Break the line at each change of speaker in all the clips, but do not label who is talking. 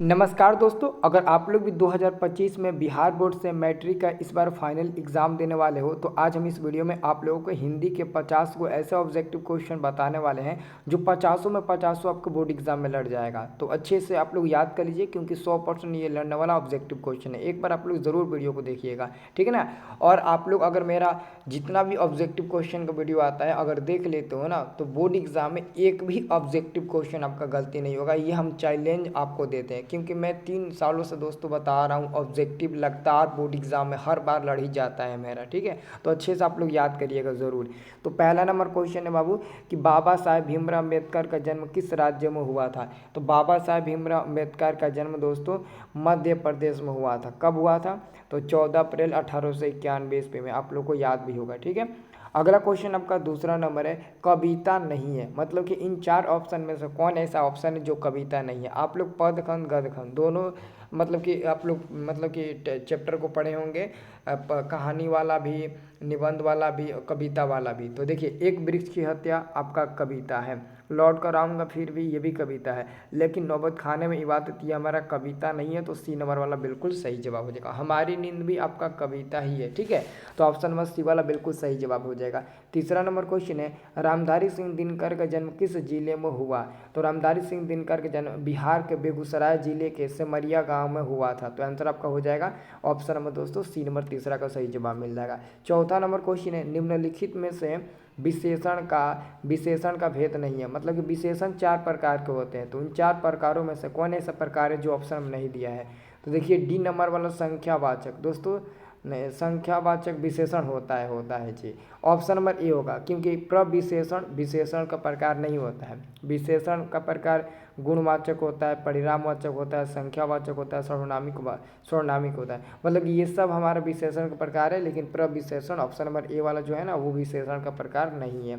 नमस्कार दोस्तों, अगर आप लोग भी 2025 में बिहार बोर्ड से मैट्रिक का इस बार फाइनल एग्ज़ाम देने वाले हो तो आज हम इस वीडियो में आप लोगों को हिंदी के 50 को ऐसे ऑब्जेक्टिव क्वेश्चन बताने वाले हैं जो 50 में 50 आपको बोर्ड एग्जाम में लड़ जाएगा। तो अच्छे से आप लोग याद कर लीजिए क्योंकि 100% ये लड़ने वाला ऑब्जेक्टिव क्वेश्चन है। एक बार आप लोग ज़रूर वीडियो को देखिएगा, ठीक है ना। और आप लोग अगर मेरा जितना भी ऑब्जेक्टिव क्वेश्चन का वीडियो आता है अगर देख लेते हो ना तो बोर्ड एग्जाम में एक भी ऑब्जेक्टिव क्वेश्चन आपका गलती नहीं होगा। ये हम चैलेंज आपको देते हैं क्योंकि मैं 3 सालों से दोस्तों बता रहा हूँ ऑब्जेक्टिव लगातार बोर्ड एग्जाम में हर बार लड़ ही जाता है मेरा, ठीक है। तो अच्छे से आप लोग याद करिएगा ज़रूर। तो पहला नंबर क्वेश्चन है बाबू कि बाबा साहेब भीमराव अम्बेडकर का जन्म किस राज्य में हुआ था। तो बाबा साहेब भीमराव अम्बेडकर का जन्म दोस्तों मध्य प्रदेश में हुआ था। कब हुआ था? तो 14 अप्रैल 1891 ईस्वी में। आप लोग को याद भी होगा, ठीक है। अगला क्वेश्चन आपका दूसरा नंबर है कविता नहीं है, मतलब कि इन 4 ऑप्शन में से कौन ऐसा ऑप्शन है जो कविता नहीं है। आप लोग पद खंड गद्य खंड दोनों मतलब कि आप लोग मतलब कि चैप्टर को पढ़े होंगे, कहानी वाला भी, निबंध वाला भी, कविता वाला भी। तो देखिए एक वृक्ष की हत्या आपका कविता है, लौट कर आऊँगा फिर भी ये भी कविता है, लेकिन नौबत खाने में इबादत ये हमारा कविता नहीं है। तो सी नंबर वाला बिल्कुल सही जवाब हो जाएगा। हमारी नींद भी आपका कविता ही है, ठीक है। तो ऑप्शन नंबर सी वाला बिल्कुल सही जवाब हो जाएगा। तीसरा नंबर क्वेश्चन है रामधारी सिंह दिनकर का जन्म किस जिले में हुआ। तो रामधारी सिंह दिनकर का जन्म बिहार के बेगूसराय जिले के सिमरिया गांव में हुआ था। तो आंसर आपका हो जाएगा ऑप्शन नंबर दोस्तों सी नंबर तीसरा का सही जवाब मिल जाएगा। चौथा नंबर क्वेश्चन है निम्नलिखित में से विशेषण का भेद नहीं है, मतलब कि विशेषण 4 प्रकार के होते हैं। तो उन 4 प्रकारों में से कौन ऐसा प्रकार है जो ऑप्शन में नहीं दिया है। तो देखिए डी नंबर वाला संख्यावाचक दोस्तों, नहीं संख्यावाचक विशेषण होता है जी। ऑप्शन नंबर ए होगा क्योंकि प्रविशेषण विशेषण का प्रकार नहीं होता है। विशेषण का प्रकार गुणवाचक होता है, परिणामवाचक होता है, संख्यावाचक होता है, सर्वनामिक होता है। मतलब ये सब हमारा विशेषण का प्रकार है, लेकिन प्रविशेषण ऑप्शन नंबर ए वाला जो है ना वो विशेषण का प्रकार नहीं है।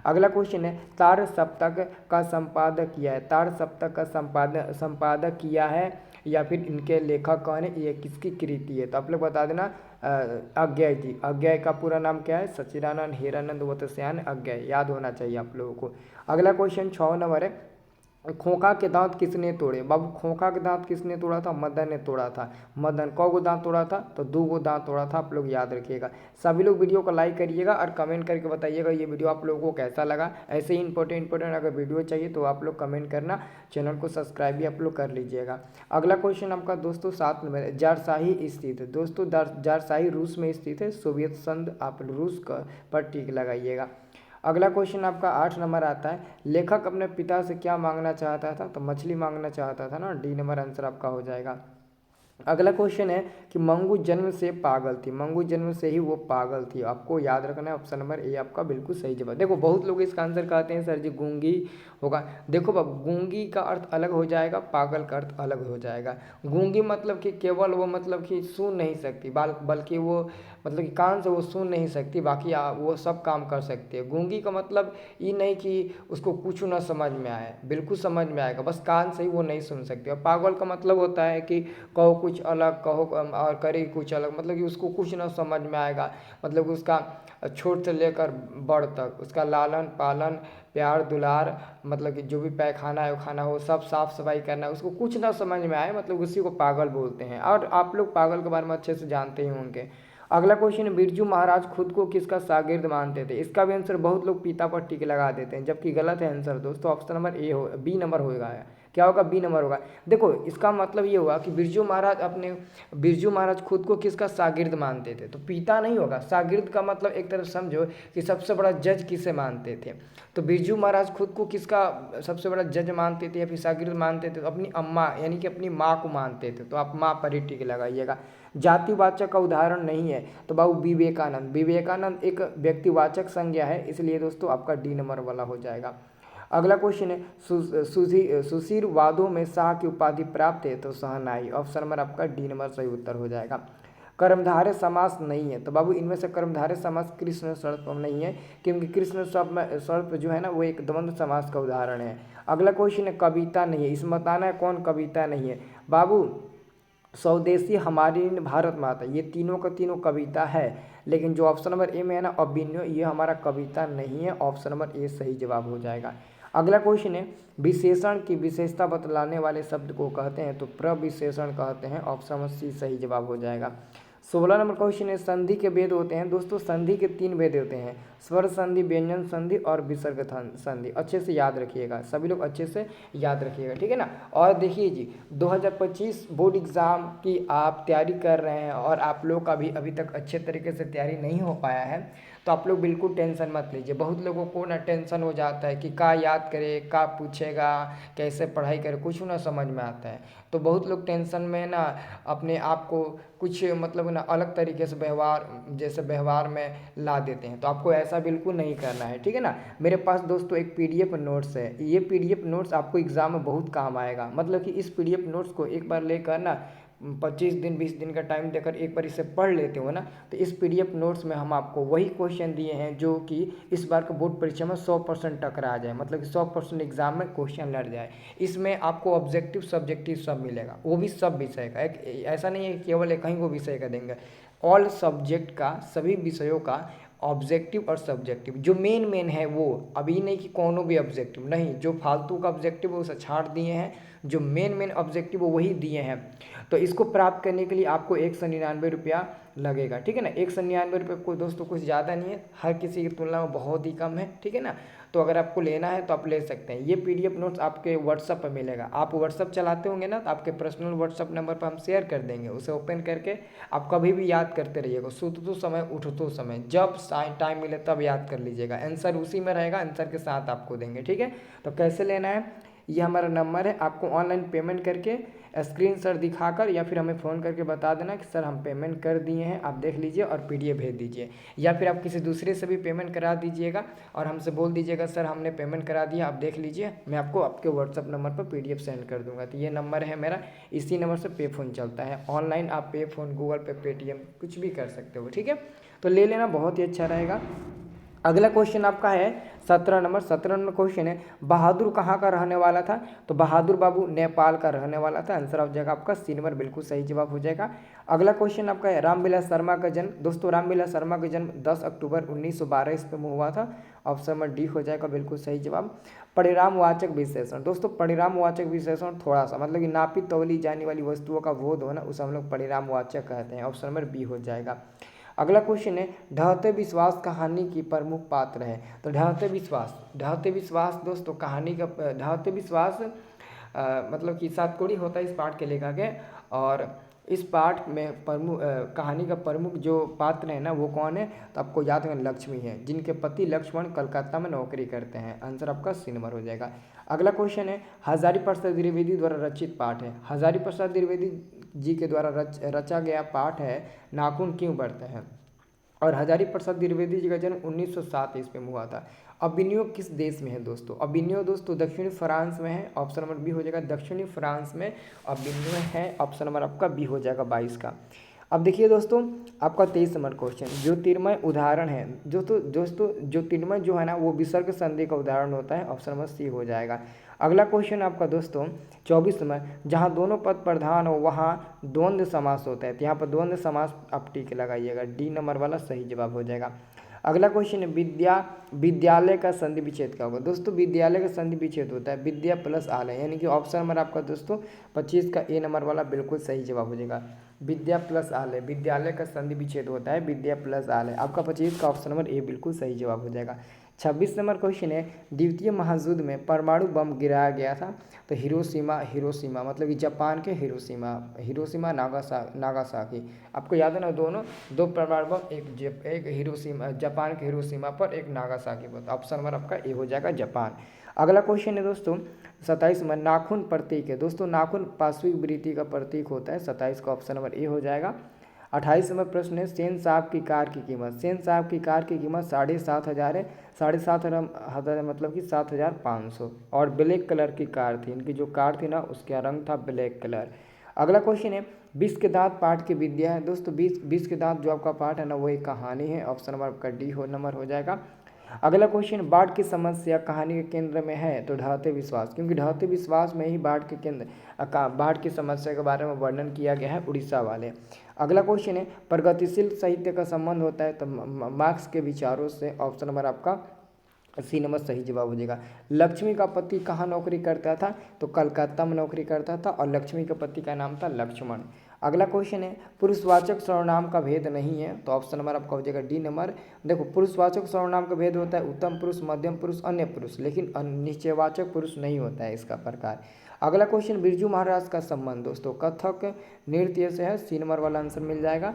अगला क्वेश्चन है तार सप्तक का संपादक किया है। तार सप्तक का संपादक किया है या फिर इनके लेखक कौन है, ये किसकी कृति है। तो आप लोग बता देना अज्ञेय जी। अज्ञेय का पूरा नाम क्या है? सच्चिदानंद हीरानंद वत्स्यायन अज्ञेय, याद होना चाहिए आप लोगों को। अगला क्वेश्चन 6 नंबर है खोखा के दांत किसने तोड़े। बाबू खोखा के दांत किसने तोड़ा था? मदन ने तोड़ा था। मदन को दांत तोड़ा था? तो 2 दांत तोड़ा था। आप लोग याद रखिएगा। सभी लोग वीडियो को लाइक करिएगा और कमेंट करके बताइएगा ये वीडियो आप लोगों को कैसा लगा। ऐसे ही इंपॉर्टेंट अगर वीडियो चाहिए तो आप लोग कमेंट करना, चैनल को सब्सक्राइब भी आप लोग कर लीजिएगा। अगला क्वेश्चन आपका दोस्तों 7 नंबर है जारशाही स्थित है। दोस्तों जारशाही रूस में स्थित है, सोवियत संघ। आप रूस पर टिक लगाइएगा। अगला क्वेश्चन आपका 8 नंबर आता है लेखक अपने पिता से क्या मांगना चाहता था। तो मछली मांगना चाहता था ना, डी नंबर आंसर आपका हो जाएगा। अगला क्वेश्चन है कि मंगू जन्म से पागल थी। मंगू जन्म से ही वो पागल थी। आपको याद रखना है ऑप्शन नंबर ए आपका बिल्कुल सही जवाब। देखो बहुत लोग इसका आंसर कहते हैं सर जी गूंगी होगा। देखो बाबू गूंगी का अर्थ अलग हो जाएगा, पागल का अर्थ अलग हो जाएगा। गूंगी मतलब कि केवल वो मतलब कि सुन नहीं सकती, बल्कि वो मतलब कि कान से वो सुन नहीं सकती, बाकी वो सब काम कर सकती है। गूंगी का मतलब ये नहीं कि उसको कुछ ना समझ में आए, बिल्कुल समझ में आएगा, बस कान से ही वो नहीं सुन सकती। और पागल का मतलब होता है कि कहो कुछ अलग, कहो और करे कुछ अलग, मतलब कि उसको कुछ ना समझ में आएगा। मतलब उसका छोट से लेकर बड़ तक उसका लालन पालन प्यार दुलार, मतलब कि जो भी पैखाना है खाना हो सब साफ सफाई करना, उसको कुछ ना समझ में आए, मतलब उसी को पागल बोलते हैं। और आप लोग पागल के बारे में अच्छे से जानते ही होंगे। अगला क्वेश्चन है बिरजू महाराज खुद को किसका शागिर्द मानते थे। इसका भी आंसर बहुत लोग पिता पर टिक लगा देते हैं, जबकि गलत है आंसर दोस्तों। ऑप्शन नंबर ए हो, बी नंबर होगा। क्या होगा? बी नंबर होगा। देखो इसका मतलब ये हुआ कि बिरजू महाराज खुद को किसका शागिर्द मानते थे। तो पिता नहीं होगा, शागिर्द का मतलब एक तरह समझो कि सबसे बड़ा जज किसे मानते थे। तो बिरजू महाराज खुद को किसका सबसे बड़ा जज मानते थे या फिर शागिर्द मानते थे? तो अपनी अम्मा यानी कि अपनी माँ को मानते थे। तो आप माँ पर ही टिक लगाइएगा। जातिवाचक का उदाहरण नहीं है तो बाबू विवेकानंद एक व्यक्तिवाचक संज्ञा है, इसलिए दोस्तों आपका डी नंबर वाला हो जाएगा। अगला क्वेश्चन है सुशीरवादों में शाह की उपाधि प्राप्त है। तो शहनाई ऑप्शन नंबर आपका डी नंबर सही उत्तर हो जाएगा। कर्मधारय समास नहीं है। तो बाबू इनमें से कर्मधारय समास कृष्ण सर्प नहीं है, क्योंकि कृष्ण सर्प जो है ना वो एक द्वंद्व समास का उदाहरण है। अगला क्वेश्चन है कविता नहीं है। इसमें बताना है कौन कविता नहीं है। बाबू स्वदेशी, हमारी भारत माता, ये तीनों का तीनों कविता है, लेकिन जो ऑप्शन नंबर ए में है ना अभिनय, ये हमारा कविता नहीं है। ऑप्शन नंबर ए सही जवाब हो जाएगा। अगला क्वेश्चन है, विशेषण की विशेषता बतलाने वाले शब्द को कहते हैं, तो प्रविशेषण कहते हैं। ऑप्शन नंबर सी सही जवाब हो जाएगा। 16 नंबर क्वेश्चन है, संधि के भेद होते हैं। दोस्तों संधि के 3 भेद होते हैं, स्वर संधि, व्यंजन संधि और विसर्ग संधि। अच्छे से याद रखिएगा, सभी लोग अच्छे से याद रखिएगा, ठीक है ना। और देखिए जी, 2025 बोर्ड एग्ज़ाम की आप तैयारी कर रहे हैं और आप लोग का भी अभी तक अच्छे तरीके से तैयारी नहीं हो पाया है, तो आप लोग बिल्कुल टेंशन मत लीजिए। बहुत लोगों को ना टेंशन हो जाता है कि क्या याद करे, क्या पूछेगा, कैसे पढ़ाई करे, कुछ ना समझ में आता है। तो बहुत लोग टेंशन में ना अपने आप को कुछ मतलब ना अलग तरीके से व्यवहार में ला देते हैं। तो आपको ऐसा बिल्कुल नहीं करना है, ठीक है ना। मेरे पास दोस्तों एक PDF नोट्स है, ये PDF नोट्स आपको एग्ज़ाम में बहुत काम आएगा। मतलब कि इस PDF नोट्स को एक बार लेकर ना 25 दिन 20 दिन का टाइम देकर एक बार इसे पढ़ लेते हो ना, तो इस PDF नोट्स में हम आपको वही क्वेश्चन दिए हैं जो कि इस बार के बोर्ड परीक्षा में 100% टकरा जाए, मतलब कि 100% एग्जाम में क्वेश्चन लड़ जाए। इसमें आपको ऑब्जेक्टिव सब्जेक्टिव सब मिलेगा, वो भी सब विषय का। एक ऐसा नहीं है कि केवल एक ही को विषय का देंगे, ऑल सब्जेक्ट का, सभी विषयों का ऑब्जेक्टिव और सब्जेक्टिव जो मेन है वो। अभी नहीं कि कोनो भी ऑब्जेक्टिव नहीं, जो फालतू का ऑब्जेक्टिव है उसे छाट दिए हैं, जो मेन ऑब्जेक्टिव वो वही दिए हैं। तो इसको प्राप्त करने के लिए आपको 199 रुपया लगेगा, ठीक है ना। 199 रुपये को दोस्तों कुछ ज़्यादा नहीं है, हर किसी की तुलना में बहुत ही कम है, ठीक है ना। तो अगर आपको लेना है तो आप ले सकते हैं। ये PDF नोट्स आपके व्हाट्सअप पर मिलेगा। आप व्हाट्सअप चलाते होंगे ना, तो आपके पर्सनल व्हाट्सअप नंबर पर हम शेयर कर देंगे। उसे ओपन करके आप कभी भी याद करते रहिएगा, सोते समय, उठते समय, जब टाइम मिले तब याद कर लीजिएगा। आंसर उसी में रहेगा, आंसर के साथ आपको देंगे, ठीक है। तो कैसे लेना है, ये हमारा नंबर है, आपको ऑनलाइन पेमेंट करके स्क्रीनशॉट दिखाकर या फिर हमें फ़ोन करके बता देना कि सर हम पेमेंट कर दिए हैं, आप देख लीजिए और PDF भेज दीजिए। या फिर आप किसी दूसरे से भी पेमेंट करा दीजिएगा और हमसे बोल दीजिएगा सर हमने पेमेंट करा दिया, आप देख लीजिए, मैं आपको आपके व्हाट्सअप नंबर पर PDF सेंड कर दूंगा। तो ये नंबर है मेरा, इसी नंबर से पे फ़ोन चलता है। ऑनलाइन आप पे फ़ोन, गूगल पे, पेटीएम कुछ भी कर सकते हो, ठीक है। तो ले लेना, बहुत ही अच्छा रहेगा। अगला क्वेश्चन आपका है 17 नंबर क्वेश्चन है, बहादुर कहाँ का रहने वाला था। तो बहादुर बाबू नेपाल का रहने वाला था। आंसर हो जाएगा आपका सी नंबर, बिल्कुल सही जवाब हो जाएगा। अगला क्वेश्चन आपका है, रामविलास शर्मा का जन्म। दोस्तों रामविलास शर्मा का जन्म 10 अक्टूबर 1912 ईस्वी में हुआ था। ऑप्शन नंबर डी हो जाएगा बिल्कुल सही जवाब। परिणामवाचक विशेषण, दोस्तों परिणामवाचक विशेषण थोड़ा सा मतलब कि नापी तौली जाने वाली वस्तुओं का बोध हो ना, उसे हम लोग परिणामवाचक कहते हैं। ऑप्शन नंबर बी हो जाएगा। अगला क्वेश्चन है, ढहते विश्वास कहानी की प्रमुख पात्र है। तो ढहते विश्वास दोस्तों कहानी का ढहते विश्वास मतलब कि सातकोड़ी होता है इस पाठ के लेखक है। और इस पाठ में प्रमुख कहानी का प्रमुख जो पात्र है ना वो कौन है, तो आपको याद है लक्ष्मी है, जिनके पति लक्ष्मण कलकत्ता में नौकरी करते हैं। आंसर आपका सी नंबर हो जाएगा। अगला क्वेश्चन है, हजारी प्रसाद द्विवेदी द्वारा रचित पाठ है। हजारी प्रसाद द्विवेदी जी के द्वारा रचा गया पाठ है, नाखून क्यों बढ़ते हैं। और हजारी प्रसाद द्विवेदी जी का जन्म 1907 ईस्वी में हुआ था। अबिनियो किस देश में है दोस्तों, अबिनियो दोस्तों दक्षिणी फ्रांस में है। ऑप्शन नंबर बी हो जाएगा, दक्षिणी फ्रांस में अबिनियो है। ऑप्शन नंबर आपका बी हो जाएगा 22 का। अब देखिए दोस्तों आपका 23 नंबर क्वेश्चन, ज्योतिर्मय उदाहरण है। दोस्तों ज्योतिर्मय जो है ना वो विसर्ग संधि का उदाहरण होता है। ऑप्शन नंबर सी हो जाएगा। अगला क्वेश्चन आपका दोस्तों 24 नंबर, जहाँ दोनों पद प्रधान हो वहाँ द्वंद्व समास होता है। तो यहाँ पर द्वंद्व समास आप टिक लगाइएगा, डी नंबर वाला सही जवाब हो जाएगा। अगला क्वेश्चन है, विद्यालय का संधि विच्छेद क्या होगा। दोस्तों विद्यालय का संधि विच्छेद होता है विद्या प्लस आलय, यानी कि ऑप्शन नंबर आपका दोस्तों 25 का ए नंबर वाला बिल्कुल सही जवाब हो जाएगा। विद्या प्लस आलय, विद्यालय का संधि विच्छेद होता है विद्या प्लस आलय। आपका 25 का ऑप्शन नंबर ए बिल्कुल सही जवाब हो जाएगा। 26 नंबर क्वेश्चन है, द्वितीय महायुद्ध में परमाणु बम गिराया गया था। तो हिरोशिमा मतलब कि जापान के हिरोशिमा नागासाकी। आपको याद है ना, दो परमाणु बम, एक हिरोशिमा जापान के हिरोशिमा पर, एक नागासाकी पर। ऑप्शन नंबर आपका ए हो जाएगा जापान। अगला क्वेश्चन है दोस्तों 27 में, नाखून प्रतीक है। दोस्तों नाखून पार्श्विक वृत्ति का प्रतीक होता है। 27 का ऑप्शन नंबर ए हो जाएगा। 28 नंबर प्रश्न है, सेन साहब की कार की कीमत। सेन साहब की कार की कीमत 7,500 है। 7,500 मतलब कि 7,500। और ब्लैक कलर की कार थी, इनकी जो कार थी ना उसका रंग था ब्लैक कलर। अगला क्वेश्चन है, 20 के दांत पाठ की विद्या है। दोस्तों 20 के दांत जो आपका पाठ है ना वो एक कहानी है। ऑप्शन नंबर आपका डी नंबर हो जाएगा। अगला क्वेश्चन, बाढ़ की समस्या कहानी के केंद्र में है। तो ढहते विश्वास, क्योंकि ढहते विश्वास में ही बाढ़ की समस्या के बारे में वर्णन किया गया है, उड़ीसा वाले। अगला क्वेश्चन है, प्रगतिशील साहित्य का संबंध होता है तो मार्क्स के विचारों से। ऑप्शन नंबर आपका सी नंबर सही जवाब हो जाएगा। लक्ष्मी का पति कहाँ नौकरी करता था, तो कलकत्ता में नौकरी करता था और लक्ष्मी के पति का नाम था लक्ष्मण। अगला क्वेश्चन है पुरुषवाचक सर्वनाम का भेद नहीं है, तो ऑप्शन नंबर आपका हो जाएगा डी नंबर। देखो पुरुषवाचक सर्वनाम का भेद होता है उत्तम पुरुष, मध्यम पुरुष, अन्य पुरुष, लेकिन निश्चयवाचक पुरुष नहीं होता है इसका प्रकार। अगला क्वेश्चन बिरजू महाराज का संबंध दोस्तों कथक नृत्य से है, सी नंबर वाला आंसर मिल जाएगा।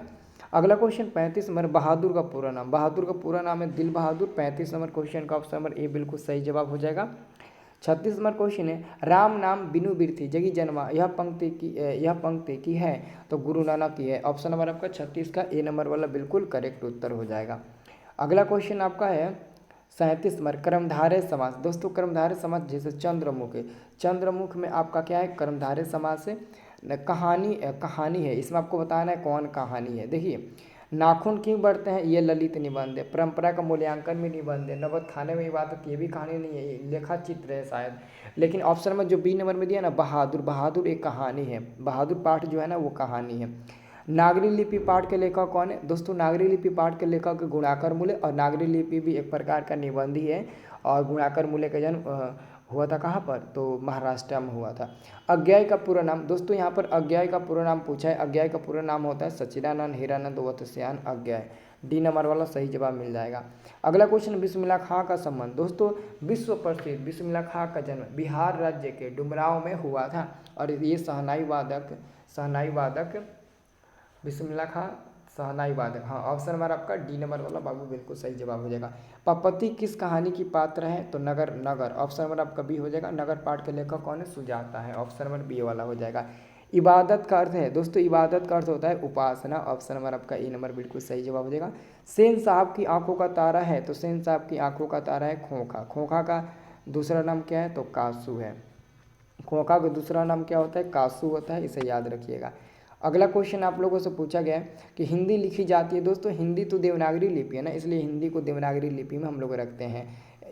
अगला क्वेश्चन 35 नंबर बहादुर का पूरा नाम, बहादुर का पूरा नाम है दिल बहादुर। 35 नंबर क्वेश्चन का ऑप्शन नंबर ए बिल्कुल सही जवाब हो जाएगा। 36 नंबर क्वेश्चन है राम नाम बिनु बिरथी जगी जन्मा, यह पंक्ति की है, तो गुरु नानक की है। ऑप्शन नंबर आपका 36 का ए नंबर वाला बिल्कुल करेक्ट उत्तर हो जाएगा। अगला क्वेश्चन आपका है 37 नंबर कर्मधारय समास। दोस्तों कर्मधारय समास जैसे चंद्रमुख है, चंद्रमुख में आपका क्या है कर्मधारय समास है। कहानी है, इसमें आपको बताना है कौन कहानी है। देखिए नाखून क्यों बढ़ते हैं, ये ललित निबंध है। परंपरा का मूल्यांकन में निबंध है। नवद खाने में इबादत, ये भी कहानी नहीं है, ये लेखा चित्र है शायद। लेकिन ऑप्शन में जो बी नंबर में दिया ना बहादुर, बहादुर एक कहानी है, बहादुर पाठ जो है ना वो कहानी है। नागरी लिपि पाठ के लेखक कौन है, दोस्तों नागरी लिपि पाठ के लेखक गुणाकर मूल्य, और नागरी लिपि भी एक प्रकार का निबंध ही है। और गुणाकर मूल्य का जन्म हुआ था कहाँ पर, तो महाराष्ट्र में हुआ था। अज्ञाय का पूरा नाम, दोस्तों यहाँ पर अज्ञाय का पूरा नाम पूछा है। अज्ञाय का पूरा नाम होता है सच्चिदानंद हीरानंद वत्स्यायन अज्ञाय। डी नंबर वाला सही जवाब मिल जाएगा। अगला क्वेश्चन बिस्मिल्लाह खां का संबंध, दोस्तों विश्व प्रसिद्ध बिस्मिल्लाह खां का जन्म बिहार राज्य के डुमरांव में हुआ था, और ये शहनाई वादक बिस्मिल्लाह खां शहनाई वादक, हाँ ऑप्शन नंबर आपका डी नंबर वाला बाबू बिल्कुल सही जवाब हो जाएगा। पपति किस कहानी की पात्र है, तो नगर, ऑप्शन नंबर आपका बी हो जाएगा। नगर पाठ के लेखक कौन है, सुजाता है, ऑप्शन नंबर बी वाला हो जाएगा। इबादत का अर्थ है दोस्तों, इबादत का अर्थ होता है उपासना, ऑप्शन नंबर आपका ए नंबर बिल्कुल सही जवाब हो जाएगा। सेन साहब की आंखों का तारा है, तो सेन साहब की आंखों का तारा है खोखा। खोखा का दूसरा नाम क्या है, तो कासू है। खोखा का दूसरा नाम क्या होता है, कासू होता है, इसे याद रखिएगा। अगला क्वेश्चन आप लोगों से पूछा गया है कि हिंदी लिखी जाती है, दोस्तों हिंदी तो देवनागरी लिपि है ना, इसलिए हिंदी को देवनागरी लिपि में हम लोग रखते हैं।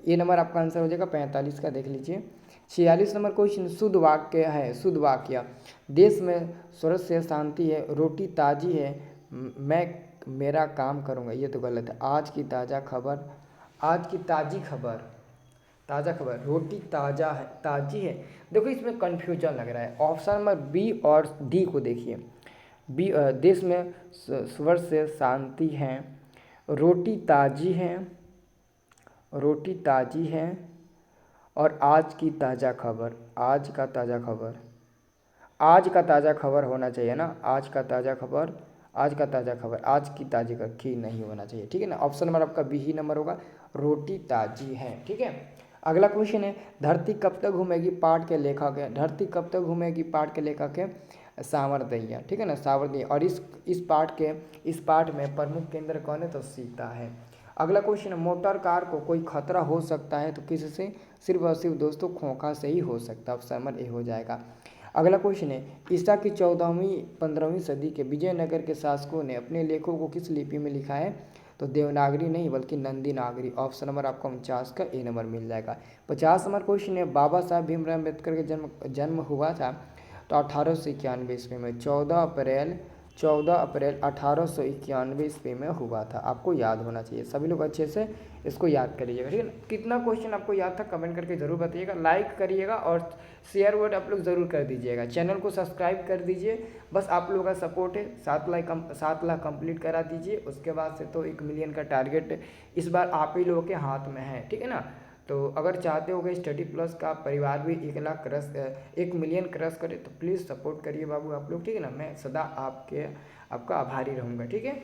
ये नंबर आपका आंसर हो जाएगा 45 का, देख लीजिए। 46 नंबर क्वेश्चन शुद्ध वाक्य है, शुद्ध वाक्य देश में स्वर्ग से शांति है, रोटी ताजी है, मैं मेरा काम करूँगा, ये तो गलत है। आज की ताज़ा खबर, आज की ताज़ी खबर, ताज़ा खबर, रोटी ताज़ा है, ताज़ी है। देखो इसमें कन्फ्यूजन लग रहा है, ऑप्शन नंबर बी और डी को देखिए। बी देश में स्वर्ग से शांति है, रोटी ताज़ी है, रोटी ताज़ी है, और आज की ताज़ा खबर, आज का ताज़ा खबर, आज का ताज़ा खबर होना चाहिए ना, आज का ताज़ा खबर, आज का ताज़ा खबर, आज की ताज़ी खबर नहीं होना चाहिए, ठीक है ना। ऑप्शन नंबर आपका बी ही नंबर होगा, रोटी ताज़ी है, ठीक है। अगला क्वेश्चन है धरती कब तक घूमेगी पाठ के लेखक है, धरती कब तक घूमेगी पाठ के लेखक है सावरदैया, ठीक है ना, सावरदैया। और इस पाठ में प्रमुख केंद्र कौन है, तो सीता है। अगला क्वेश्चन है मोटर कार को कोई खतरा हो सकता है, तो किससे, सिर्फ और सिर्फ दोस्तों खोखा से ही हो सकता है, ऑप्शन नंबर ए हो जाएगा। अगला क्वेश्चन है ईसा की 14वीं-15वीं सदी के विजयनगर के शासकों ने अपने लेखों को किस लिपि में लिखा है, तो देवनागरी नहीं बल्कि नंदी नागरी, ऑप्शन नंबर आपका 49 का ए नंबर मिल जाएगा। 50 नंबर क्वेश्चन है बाबा साहब भीमराव अम्बेडकर के जन्म हुआ था, तो 1891 ईस्वी में 14 अप्रैल 1891 ईस्वी में हुआ था। आपको याद होना चाहिए, सभी लोग अच्छे से इसको याद करिएगा, ठीक है ना। कितना क्वेश्चन आपको याद था कमेंट करके ज़रूर बताइएगा, लाइक करिएगा और शेयर वर्ड आप लोग ज़रूर कर दीजिएगा, चैनल को सब्सक्राइब कर दीजिए। बस आप लोगों का सपोर्ट है, 7 लाख कंप्लीट करा दीजिए, उसके बाद से तो 1 मिलियन का टारगेट इस बार आप ही लोगों के हाथ में है, ठीक है ना। तो अगर चाहते हो कि स्टडी प्लस का परिवार भी 1 मिलियन क्रॉस करे, तो प्लीज़ सपोर्ट करिए बाबू आप लोग, ठीक है ना। मैं सदा आपका आभारी रहूँगा, ठीक है।